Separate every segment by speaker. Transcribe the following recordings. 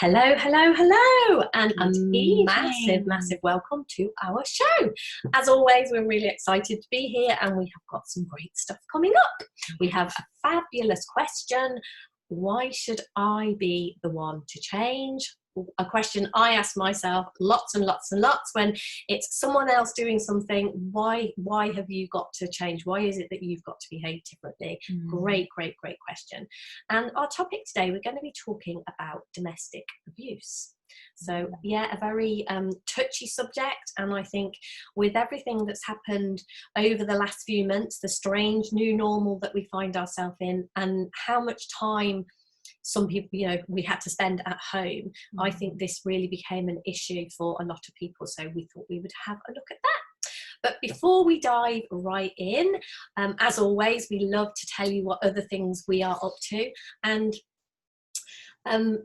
Speaker 1: Hello, hello, hello, and a
Speaker 2: evening.
Speaker 1: massive welcome to our show. As always, we're really excited to be here, and we have got some great stuff coming up. We have a fabulous question: why should I be the one to change? A question I ask myself lots and lots when it's someone else doing something. Why have you got to change? Why is it that you've got to behave differently? Great question. And our topic today, we're going to be talking about domestic abuse. So yeah, a very touchy subject, and I think with everything that's happened over the last few months, the strange new normal that we find ourselves in, and how much time some people, we had to spend at home, I think this really became an issue for a lot of people. So we thought we would have a look at that. But before we dive right in, as always, we love to tell you what other things we are up to. And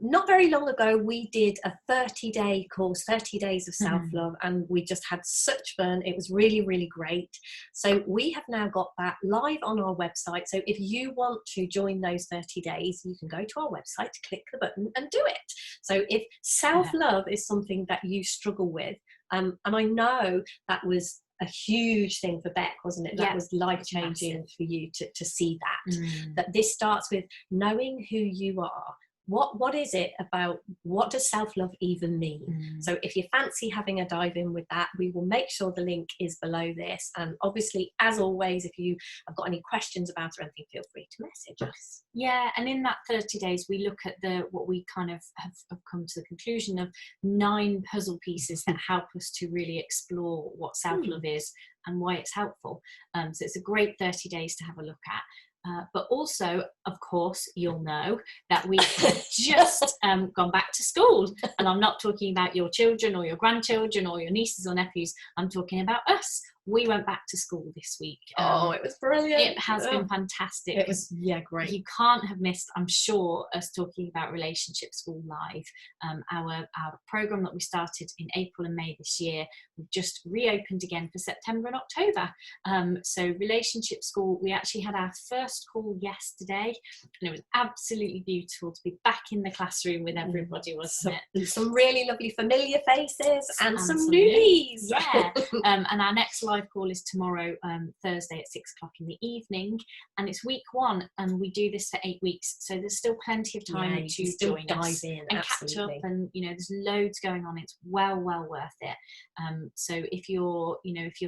Speaker 1: not very long ago, we did a 30-day course, 30 days of self-love, and we just had such fun. It was really great. So we have now got that live on our website. So if you want to join those 30 days, you can go to our website, click the button and do it. So if self-love is something that you struggle with, and I know that was a huge thing for Bec, wasn't it? That was life-changing for you to see that this starts with knowing who you are. What is it about, what does self-love even mean? So if you fancy having a dive in with that, we will make sure the link is below this. And obviously, as always, if you have got any questions about or anything, feel free to message us.
Speaker 2: Yeah, and in that 30 days, we look at what we kind of have come to the conclusion of 9 puzzle pieces that help us to really explore what self-love is and why it's helpful. So it's a great 30 days to have a look at. But also, of course, you'll know that we've just gone back to school. And I'm not talking about your children or your grandchildren or your nieces or nephews. I'm talking about us. We went back to school this week.
Speaker 1: It was brilliant.
Speaker 2: It has been fantastic.
Speaker 1: It was, great.
Speaker 2: You can't have missed, I'm sure, us talking about Relationship School Live. Our programme that we started in April and May this year, we've just reopened again for September and October. So Relationship School, we actually had our first call yesterday, and it was absolutely beautiful to be back in the classroom with everybody, wasn't it?
Speaker 1: Some really lovely familiar faces and some newbies.
Speaker 2: Yeah. And our next live call is tomorrow, Thursday at 6 o'clock in the evening, and it's week 1, and we do this for 8 weeks, so there's still plenty of time to join us and catch up, and there's loads going on. It's well worth it. So if you're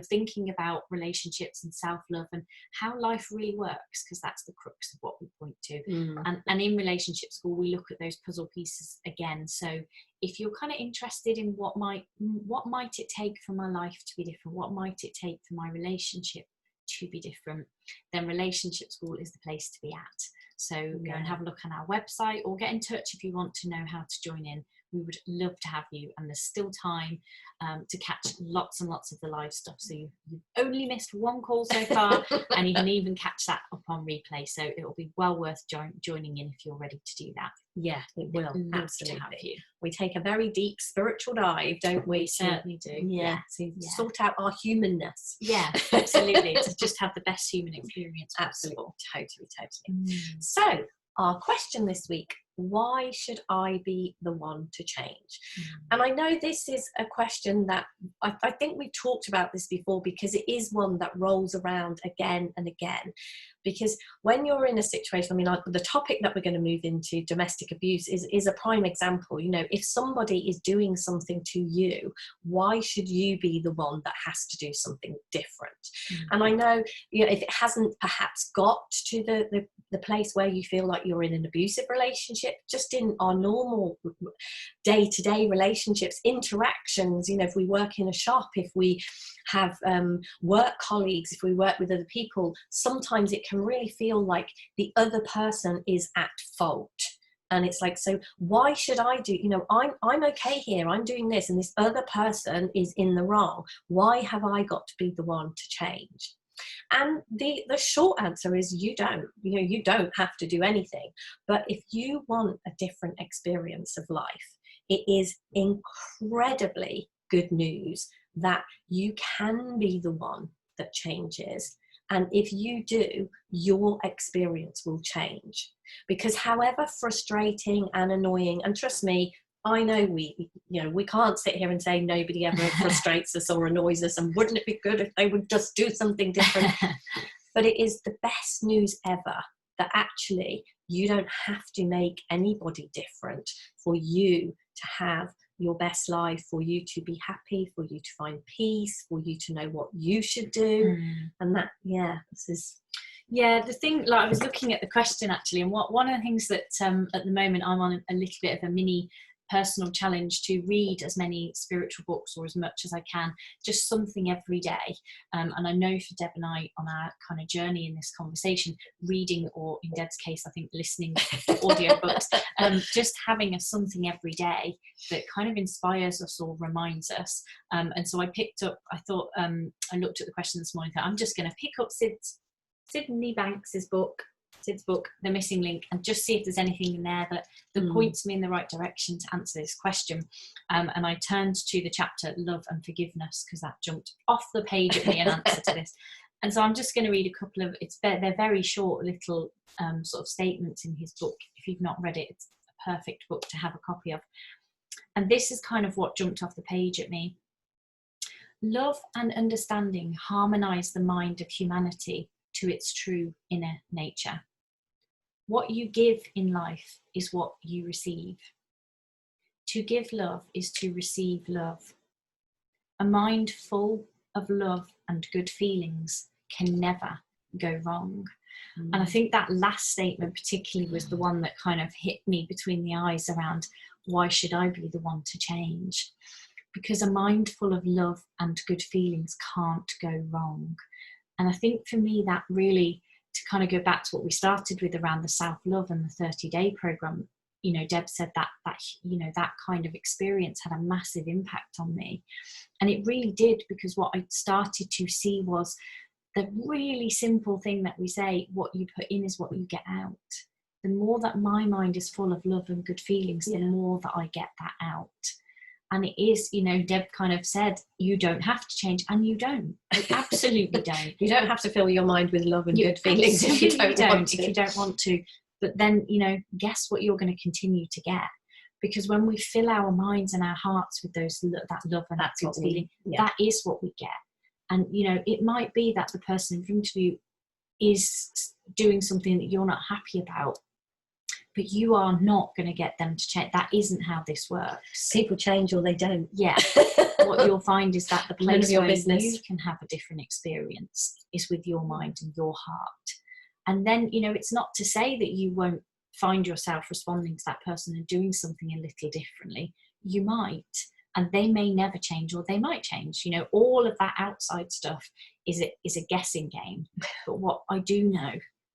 Speaker 2: thinking about relationships and self-love and how life really works, because that's the crux of what we point to, and in Relationship School we look at those puzzle pieces again. So if you're kind of interested in what might it take for my life to be different, what might it take for my relationship to be different, then Relationship School is the place to be at. So go and have a look on our website, or get in touch if you want to know how to join in. We would love to have you, and there's still time to catch lots and lots of the live stuff. So you've only missed 1 call so far, and you can even catch that up on replay. So it'll be well worth joining in if you're ready to do that.
Speaker 1: Yeah, it will. Absolutely. We take a very deep spiritual dive, don't we?
Speaker 2: We certainly do.
Speaker 1: Yeah, to sort out our humanness.
Speaker 2: Yeah, absolutely. To just have the best human experience possible.
Speaker 1: Absolutely. Totally. So our question this week: why should I be the one to change? And I know this is a question that I think we've talked about this before, because it is one that rolls around again and again. Because when you're in a situation, the topic that we're going to move into, domestic abuse, is a prime example. If somebody is doing something to you, why should you be the one that has to do something different? And I know, if it hasn't perhaps got to the place where you feel like you're in an abusive relationship, just in our normal day-to-day relationships, interactions, if we work in a shop, if we have work colleagues, if we work with other people, sometimes it can really feel like the other person is at fault. And it's like, so why should I do, I'm okay here, I'm doing this, and this other person is in the wrong. Why have I got to be the one to change? And the short answer is you don't have to do anything. But if you want a different experience of life, it is incredibly good news that you can be the one that changes. And if you do, your experience will change. Because however frustrating and annoying, and trust me, I know we can't sit here and say nobody ever frustrates us or annoys us, and wouldn't it be good if they would just do something different? But it is the best news ever that actually you don't have to make anybody different for you to have your best life, for you to be happy, for you to find peace, for you to know what you should do. And that, this is...
Speaker 2: Yeah, the thing, like, I was looking at the question actually, and one of the things that at the moment I'm on a little bit of a mini personal challenge to read as many spiritual books, or as much as I can, just something every day. And I know for Deb and I, on our kind of journey in this conversation, reading, or in Deb's case, I think listening to audiobooks, just having a something every day that kind of inspires us or reminds us. And so I picked up, I thought, I looked at the question this morning, I'm just going to pick up Sydney Banks's book, Sid's book, The Missing Link, and just see if there's anything in there that points me in the right direction to answer this question. And I turned to the chapter Love and Forgiveness, because that jumped off the page at me in answer to this. And so I'm just going to read a couple of, they're very short little sort of statements in his book. If you've not read it, it's a perfect book to have a copy of. And this is kind of what jumped off the page at me. Love and understanding harmonise the mind of humanity to its true inner nature. What you give in life is what you receive. To give love is to receive love. A mind full of love and good feelings can never go wrong. And I think that last statement particularly was the one that kind of hit me between the eyes around, why should I be the one to change? Because a mind full of love and good feelings can't go wrong. And I think for me, that really, to kind of go back to what we started with around the self-love and the 30-day program, Deb said that kind of experience had a massive impact on me. And it really did, because what I started to see was the really simple thing that we say, what you put in is what you get out. The more that my mind is full of love and good feelings, the more that I get that out. And it is, Deb kind of said, you don't have to change, and you don't. You absolutely don't.
Speaker 1: You don't have to fill your mind with love and good feelings if you don't want to.
Speaker 2: If you don't want to. But then, guess what you're going to continue to get? Because when we fill our minds and our hearts with that love and that good feeling, that is what we get. And, it might be that the person in front of you is doing something that you're not happy about, but you are not going to get them to change. That isn't how this works.
Speaker 1: People change or they don't.
Speaker 2: Yeah. What you'll find is that the place where you can have a different experience is with your mind and your heart. And then, it's not to say that you won't find yourself responding to that person and doing something a little differently. You might, and they may never change, or they might change. All of that outside stuff is a guessing game. But what I do know,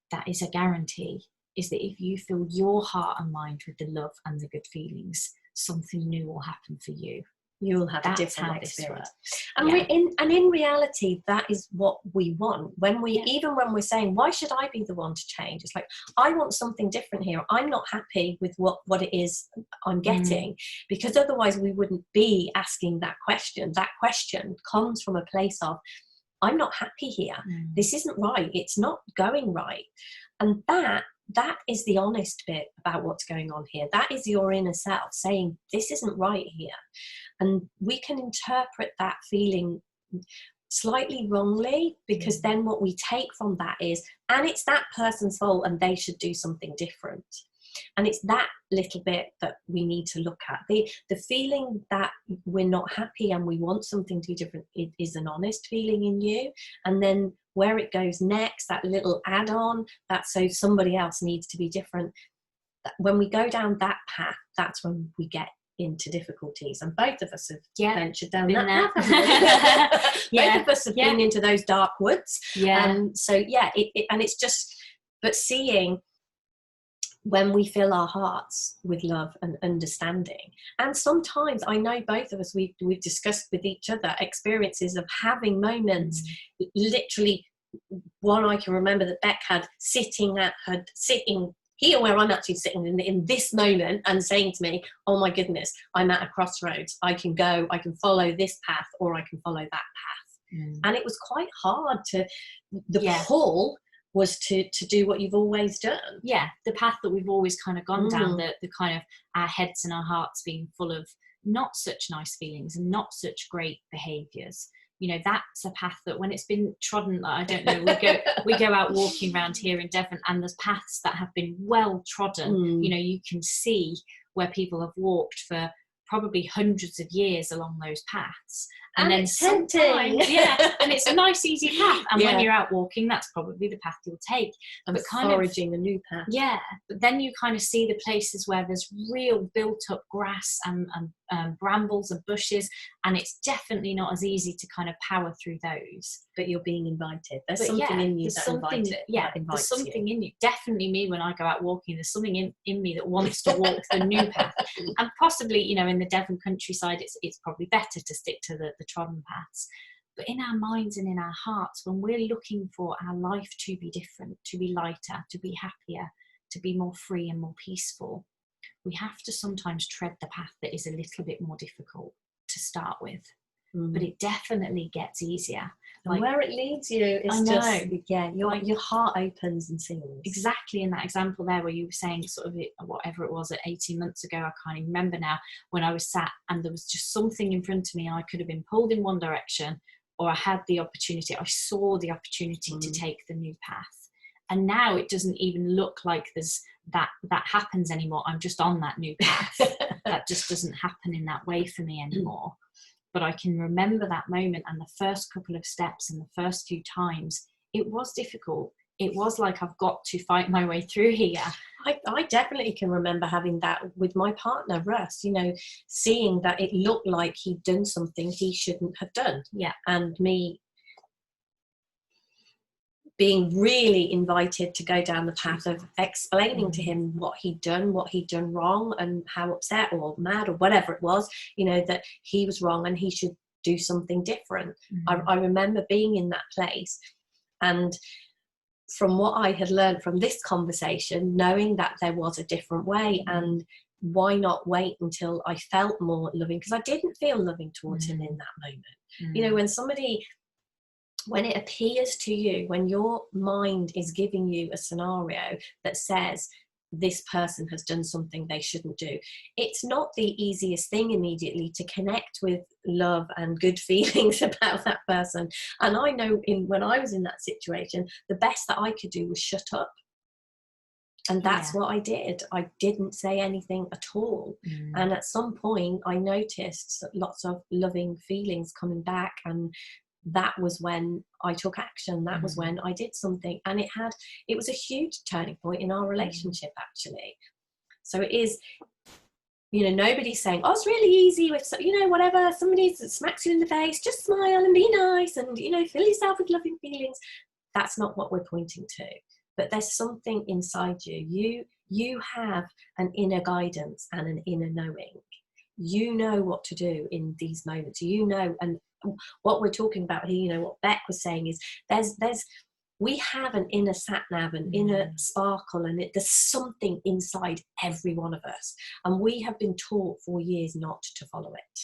Speaker 2: that is a guarantee, is that if you fill your heart and mind with the love and the good feelings, something new will happen for you.
Speaker 1: You'll have a different experience. And in reality, that is what we want. Even when we're saying, why should I be the one to change? It's like, I want something different here. I'm not happy with what it is I'm getting, because otherwise we wouldn't be asking that question. That question comes from a place of, I'm not happy here. This isn't right. It's not going right. And that is the honest bit about what's going on here. That is your inner self saying, this isn't right here. And we can interpret that feeling slightly wrongly, because then what we take from that is, and it's that person's fault and they should do something different. And it's that little bit that we need to look at. The feeling that we're not happy and we want something to be different is an honest feeling in you. And then where it goes next, that little add-on, that's so somebody else needs to be different. When we go down that path, that's when we get into difficulties. And both of us have ventured down that path. Both of us have been into those dark woods. So and it's just, but seeing when we fill our hearts with love and understanding. And sometimes, I know both of us, we've discussed with each other experiences of having moments, literally one I can remember that Bec had, sitting here where I'm actually sitting in this moment and saying to me, oh my goodness, I'm at a crossroads. I can follow this path, or I can follow that path. And it was quite hard the pull was to do what you've always done.
Speaker 2: Yeah, the path that we've always kind of gone down, the kind of our heads and our hearts being full of not such nice feelings and not such great behaviours. You know, that's a path that when it's been trodden, I don't know, we go out walking around here in Devon, and there's paths that have been well trodden. You know, you can see where people have walked for probably hundreds of years along those paths.
Speaker 1: And then sometimes,
Speaker 2: and it's a nice, easy path. And when you're out walking, that's probably the path you'll take.
Speaker 1: And but kind foraging a new path.
Speaker 2: Yeah, but then you kind of see the places where there's real built-up grass and brambles and bushes, and it's definitely not as easy to kind of power through those.
Speaker 1: But you're being invited. There's something in you that invites it.
Speaker 2: Yeah, there's something in you. Definitely me when I go out walking, there's something in me that wants to walk the new path. And possibly, you know, in the Devon countryside, it's probably better to stick to the trodden paths. But in our minds and in our hearts, when we're looking for our life to be different, to be lighter, to be happier, to be more free and more peaceful, we have to sometimes tread the path that is a little bit more difficult to start with. But it definitely gets easier.
Speaker 1: Like, where it leads you is just, your heart opens and sings.
Speaker 2: Exactly, in that example there where you were saying sort of whatever it was at 18 months ago, I can't even remember now, when I was sat and there was just something in front of me. I could have been pulled in one direction, or I had the opportunity, I saw the opportunity to take the new path. And now it doesn't even look like there's that happens anymore. I'm just on that new path. That just doesn't happen in that way for me anymore. But I can remember that moment and the first couple of steps and the first few times. It was difficult. It was like, I've got to fight my way through here.
Speaker 1: I definitely can remember having that with my partner, Russ, you know, seeing that it looked like he'd done something he shouldn't have done.
Speaker 2: Yeah.
Speaker 1: And me being really invited to go down the path of explaining to him what he'd done wrong, and how upset or mad or whatever it was, you know, that he was wrong and he should do something different. I remember being in that place, and from what I had learned from this conversation, knowing that there was a different way, and why not wait until I felt more loving, because I didn't feel loving towards him in that moment. You know, when it appears to you, when your mind is giving you a scenario that says this person has done something they shouldn't do, it's not the easiest thing immediately to connect with love and good feelings about that person. And I know when I was in that situation, the best that I could do was shut up. And that's what I did. I didn't say anything at all. And at some point I noticed lots of loving feelings coming back, and that was when I took action. That was when I did something, and it was a huge turning point in our relationship, actually. So it is, you know, nobody's saying, oh, it's really easy with, you know, whatever, somebody smacks you in the face, just smile and be nice and, you know, fill yourself with loving feelings. That's not what we're pointing to. But there's something inside you. You have an inner guidance and an inner knowing. You know what to do in these moments, you know. And what we're talking about here, you know, what Bec was saying is we have an inner sat nav, an inner sparkle, and there's something inside every one of us, and we have been taught for years not to follow it.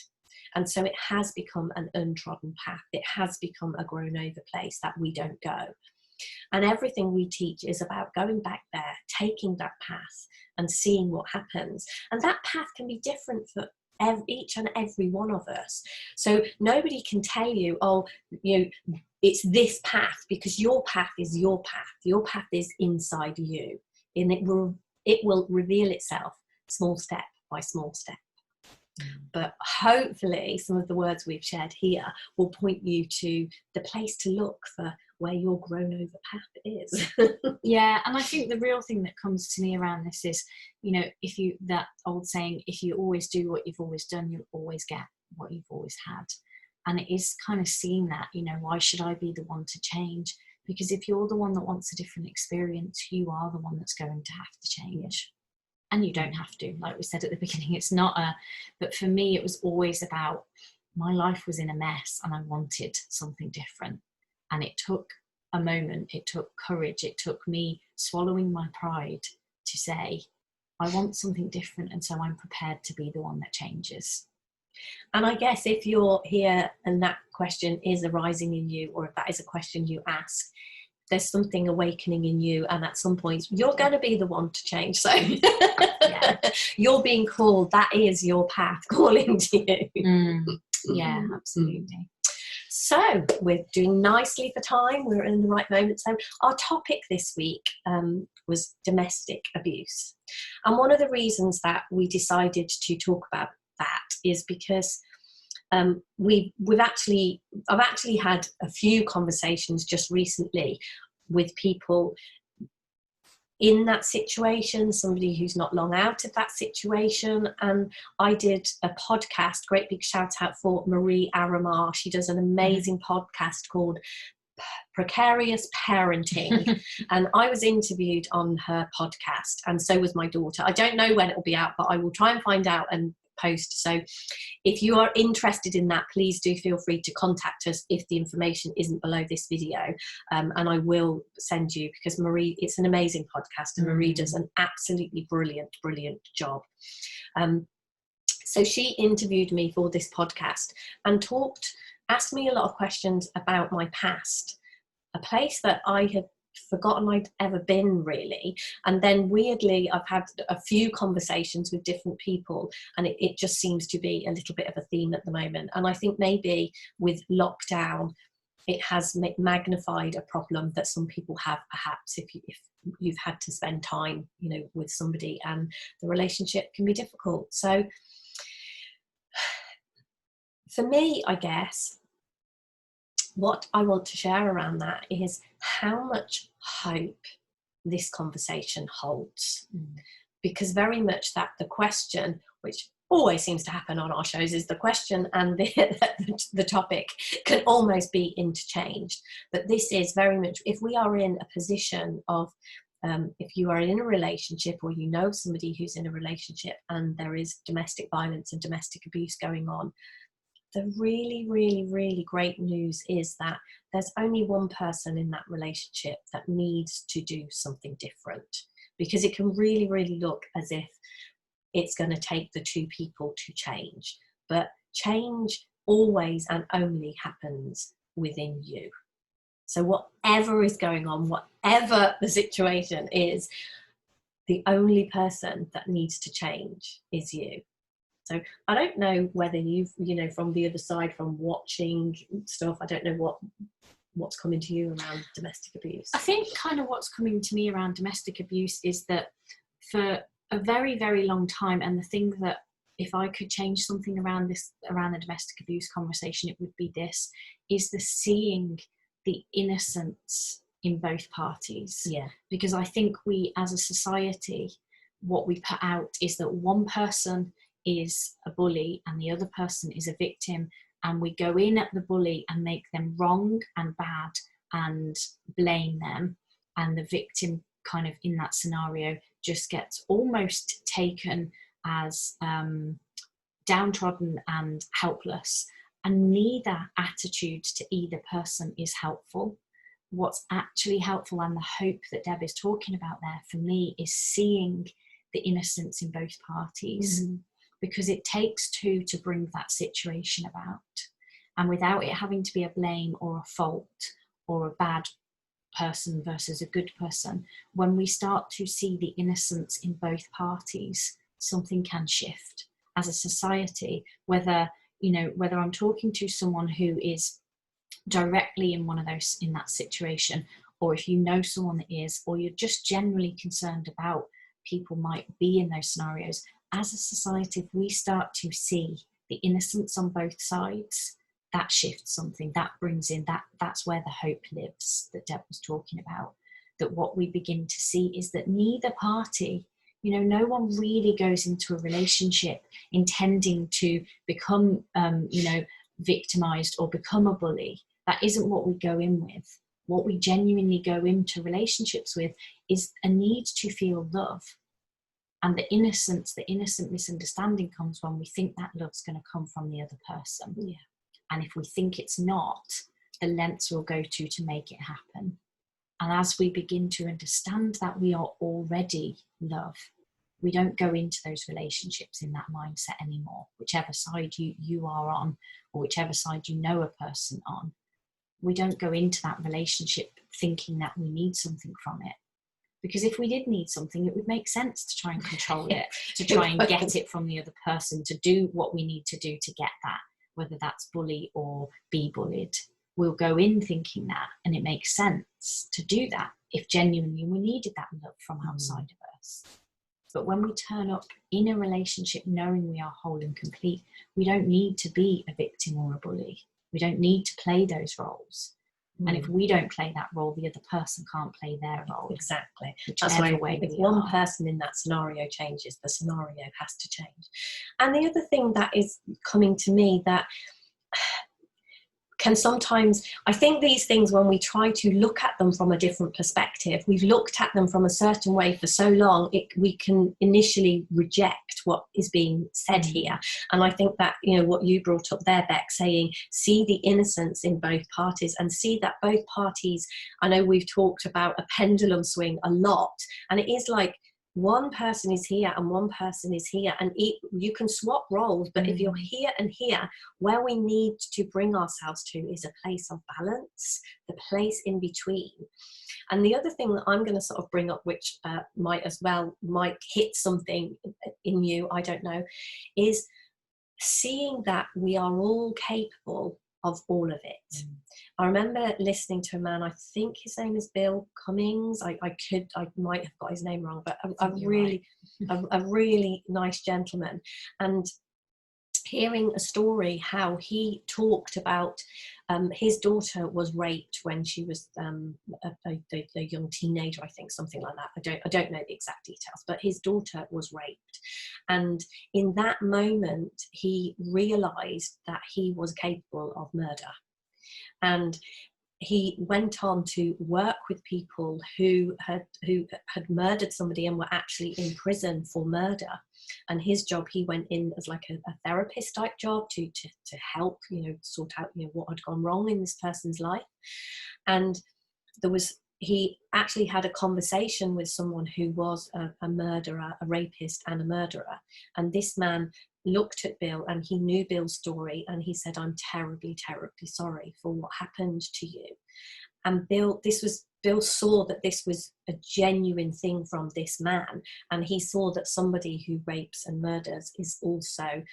Speaker 1: And so it has become an untrodden path. It has become a grown over place that we don't go. And everything we teach is about going back there, taking that path and seeing what happens. And that path can be different for each and every one of us. So nobody can tell you, oh, you know, it's this path, because your path is your path. Your path is inside you, and it will reveal itself small step by small step. But hopefully some of the words we've shared here will point you to the place to look for where your grown over path is.
Speaker 2: Yeah, and I think the real thing that comes to me around this is, you know, that old saying, if you always do what you've always done, you'll always get what you've always had. And it is kind of seeing that, you know, why should I be the one to change? Because if you're the one that wants a different experience, you are the one that's going to have to change. And you don't have to, like we said at the beginning, it's not but for me, it was always about, my life was in a mess and I wanted something different. And it took a moment, it took courage, it took me swallowing my pride to say, I want something different, and so I'm prepared to be the one that changes.
Speaker 1: And I guess if you're here and that question is arising in you, or if that is a question you ask, there's something awakening in you, and at some point you're going to be the one to change. So you're being called. That is your path calling to you.
Speaker 2: Yeah, absolutely.
Speaker 1: So we're doing nicely for time. We're in the right moment. So our topic this week was domestic abuse. And one of the reasons that we decided to talk about that is because I've actually had a few conversations just recently with people in that situation, somebody who's not long out of that situation. And I did a podcast, great big shout out for Marie Aramar. She does an amazing podcast called Precarious Parenting. And I was interviewed on her podcast, and so was my daughter. I don't know when it will be out, but I will try and find out and post. So if you are interested in that, please do feel free to contact us if the information isn't below this video, and I will send you, because Marie, it's an amazing podcast, and Marie does an absolutely brilliant job. So she interviewed me for this podcast and asked me a lot of questions about my past, a place that I had forgotten I'd ever been, really. And then weirdly, I've had a few conversations with different people, and it just seems to be a little bit of a theme at the moment. And I think maybe with lockdown, it has magnified a problem that some people have, perhaps if you've had to spend time, with somebody, and the relationship can be difficult. So for me, I guess, what I want to share around that is how much hope this conversation holds. Because very much that the question, which always seems to happen on our shows, is the question and the topic can almost be interchanged. But this is very much, if we are in a position of, if you are in a relationship, or you know somebody who's in a relationship and there is domestic violence and domestic abuse going on, the really great news is that there's only one person in that relationship that needs to do something different, because it can really look as if it's going to take the two people to change. But change always and only happens within you. So whatever is going on, whatever the situation is, the only person that needs to change is you. So I don't know whether you've, from the other side, from watching stuff, I don't know what's coming to you around domestic abuse.
Speaker 2: I think kind of what's coming to me around domestic abuse is that for a very long time, and the thing that if I could change something around the domestic abuse conversation, it would be this, is the seeing the innocence in both parties.
Speaker 1: Yeah.
Speaker 2: Because I think we as a society, what we put out is that one person is a bully and the other person is a victim, and we go in at the bully and make them wrong and bad and blame them, and the victim kind of in that scenario just gets almost taken as downtrodden and helpless, and neither attitude to either person is helpful. What's actually helpful, and the hope that Deb is talking about there for me, is seeing the innocence in both parties. Because it takes two to bring that situation about. And without it having to be a blame or a fault or a bad person versus a good person, when we start to see the innocence in both parties, something can shift. As a society, whether I'm talking to someone who is directly in that situation, or if you know someone that is, or you're just generally concerned about people might be in those scenarios, as a society, if we start to see the innocence on both sides, that shifts something, that brings in that's where the hope lives that Deb was talking about. That what we begin to see is that neither party, no one really goes into a relationship intending to become victimized or become a bully. That isn't what we go in with. What we genuinely go into relationships with is a need to feel love. And the innocent misunderstanding comes when we think that love's going to come from the other person.
Speaker 1: Yeah.
Speaker 2: And if we think it's not, the lengths we'll go to make it happen. And as we begin to understand that we are already love, we don't go into those relationships in that mindset anymore, whichever side you are on, or whichever side you know a person on. we don't go into that relationship thinking that we need something from it. Because if we did need something, it would make sense to try and control it, to try and get it from the other person, to do what we need to do to get that, whether that's bully or be bullied. We'll go in thinking that, and it makes sense to do that if genuinely we needed that love from outside of us. But when we turn up in a relationship knowing we are whole and complete, we don't need to be a victim or a bully. We don't need to play those roles. And if we don't play that role, the other person can't play their role.
Speaker 1: Exactly.
Speaker 2: That's why if
Speaker 1: one person in that scenario changes, the scenario has to change. And the other thing that is coming to me that can sometimes, I think these things, when we try to look at them from a different perspective, we've looked at them from a certain way for so long, we can initially reject what is being said here. And I think that, you know, what you brought up there, Bec, saying, see the innocence in both parties, and see that both parties, I know we've talked about a pendulum swing a lot, and it is like, one person is here and one person is here, and you can swap roles, but if you're here and here, where we need to bring ourselves to is a place of balance, the place in between. And the other thing that I'm going to sort of bring up, which might hit something in you, I don't know, is seeing that we are all capable of all of it. I remember listening to a man, I think his name is Bill Cummings. I might have got his name wrong, but a really nice gentleman. And hearing a story how he talked about his daughter was raped when she was a young teenager, I think, something like that. I don't know the exact details, but his daughter was raped. And in that moment, he realized that he was capable of murder. And he went on to work with people who had murdered somebody and were actually in prison for murder. And his job, he went in as like a therapist type job to help, you know, sort out, you know, what had gone wrong in this person's life. And he actually had a conversation with someone who was a murderer, a rapist and a murderer. And this man looked at Bill, and he knew Bill's story, and he said, I'm terribly, terribly sorry for what happened to you. And Bill saw that this was a genuine thing from this man, and he saw that somebody who rapes and murders is also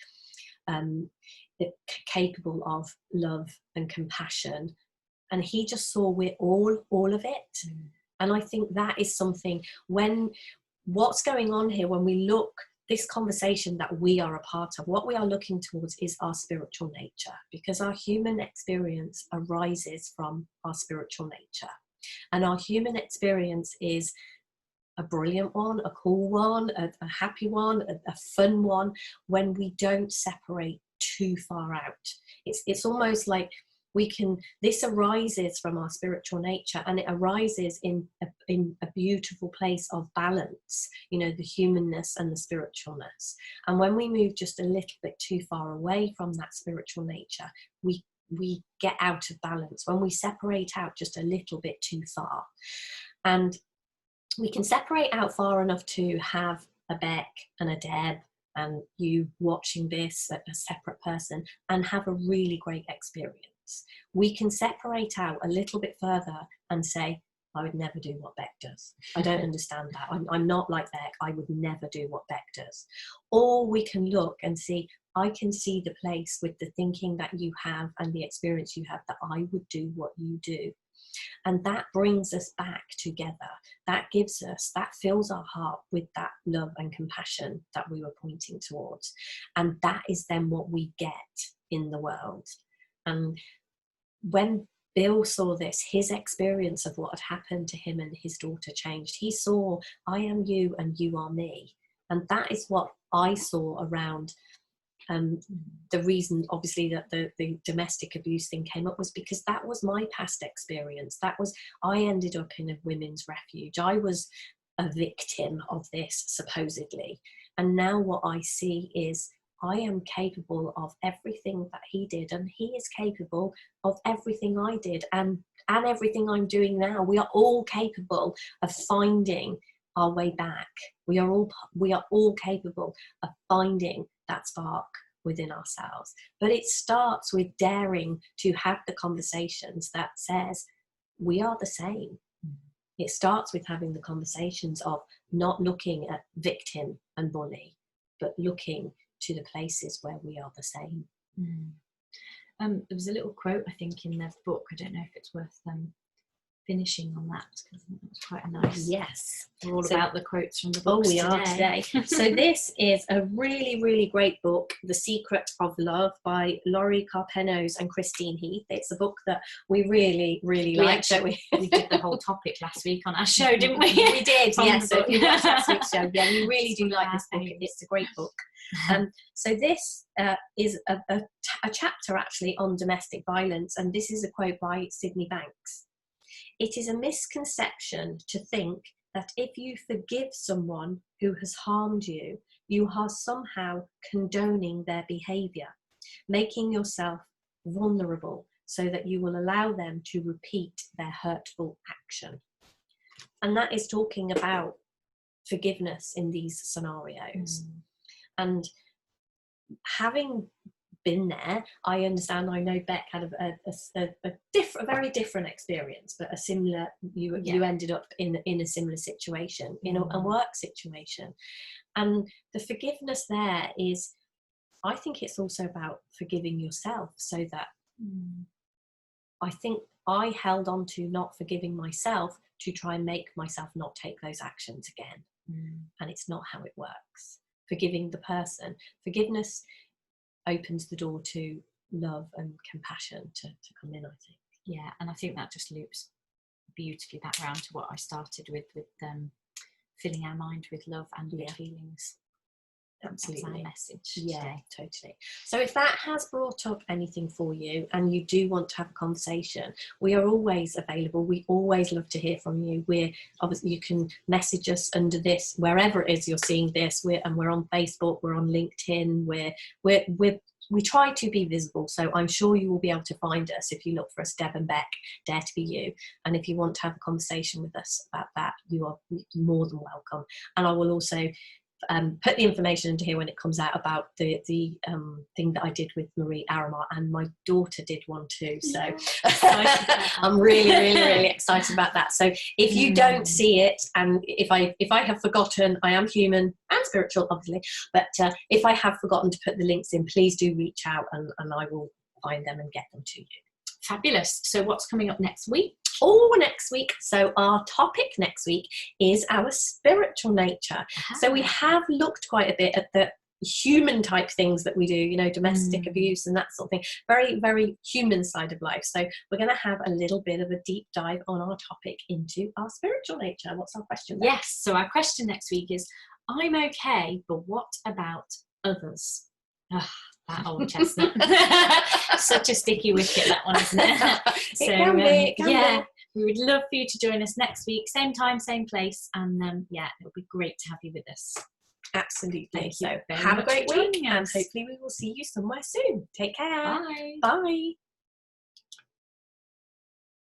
Speaker 1: capable of love and compassion. And he just saw we're all of it. And I think that is something, when what's going on here, when we look, this conversation that we are a part of, what we are looking towards is our spiritual nature, because our human experience arises from our spiritual nature. And our human experience is a brilliant one, a cool one, a happy one, a fun one, when we don't separate too far out. It's almost like this arises from our spiritual nature, and it arises in a beautiful place of balance, you know, the humanness and the spiritualness. And when we move just a little bit too far away from that spiritual nature, we get out of balance when we separate out just a little bit too far. And we can separate out far enough to have a Bec and a Deb and you watching this, a separate person, and have a really great experience. We can separate out a little bit further and say, I would never do what Bec does. I don't understand that. I'm not like Bec. I would never do what Bec does. Or we can look and see, I can see the place with the thinking that you have and the experience you have, that I would do what you do. And that brings us back together. That fills our heart with that love and compassion that we were pointing towards. And that is then what we get in the world. And when Bill saw this, his experience of what had happened to him and his daughter changed. He saw, I am you and you are me. And that is what I saw around the reason, obviously, that the domestic abuse thing came up was because that was my past experience. I ended up in a women's refuge. I was a victim of this, supposedly. And now what I see is I am capable of everything that he did, and he is capable of everything I did, and everything I'm doing now. We are all capable of finding our way back. We are all capable of finding that spark within ourselves. But it starts with daring to have the conversations that says we are the same. It starts with having the conversations of not looking at victim and bully, but looking to the places where we are the same.
Speaker 2: There was a little quote, I think, in the book. I don't know if it's worth finishing on that, because I think that's quite a nice.
Speaker 1: Yes.
Speaker 2: We're all about the quotes from the books
Speaker 1: we are today. So this is a really, really great book, The Secret of Love by Laurie Carpenos and Christine Heath. It's a book that we really, really like, don't we?
Speaker 2: We did the whole topic last week on our show, didn't we?
Speaker 1: We did, yes. So if you watched last week's show, yeah, we really do like this book. It's a great book. So this is a chapter actually on domestic violence, and this is a quote by Sydney Banks. It is a misconception to think that if you forgive someone who has harmed you, you are somehow condoning their behaviour, making yourself vulnerable so that you will allow them to repeat their hurtful action. And that is talking about forgiveness in these scenarios. And having been there, I understand. I know Bec had a very different experience, but a similar. You ended up in a similar situation, a work situation, and the forgiveness there is. I think it's also about forgiving yourself, so that I think I held on to not forgiving myself to try and make myself not take those actions again, and it's not how it works. Forgiving the person, forgiveness opens the door to love and compassion to come in, I think.
Speaker 2: Yeah, and I think that just loops beautifully back round to what I started with filling our mind with love and good feelings.
Speaker 1: Absolutely.
Speaker 2: That's our message.
Speaker 1: Yeah,
Speaker 2: today.
Speaker 1: totally. So if that has brought up anything for you and you do want to have a conversation, we are always available. We always love to hear from you. We're obviously, you can message us under this, wherever it is you're seeing this. We're on Facebook, we're on LinkedIn, we try to be visible, so I'm sure you will be able to find us if you look for us, Deb and Bec, Dare to Be You. And if you want to have a conversation with us about that, you are more than welcome. And I will also put the information into here when it comes out about the thing that I did with Marie Aramar, and my daughter did one too, so I'm really, really, really excited about that. So if you don't see it, and if I have forgotten, I am human and spiritual obviously, but if I have forgotten to put the links in, please do reach out and I will find them and get them to you.
Speaker 2: Fabulous. So what's coming up next week?
Speaker 1: Next week. So our topic next week is our spiritual nature. So we have looked quite a bit at the human type things that we do, domestic abuse and that sort of thing. Very, very human side of life. So we're going to have a little bit of a deep dive on our topic into our spiritual nature. What's our question then?
Speaker 2: Yes. So our question next week is, I'm okay, but what about others? That old chestnut. Such a sticky wicket, that one, isn't it? So,
Speaker 1: it can be.
Speaker 2: We would love for you to join us next week, same time, same place, and it'll be great to have you with us.
Speaker 1: Absolutely. So have a great week, and hopefully we will see you somewhere soon. Take care.
Speaker 2: Bye.
Speaker 1: Bye.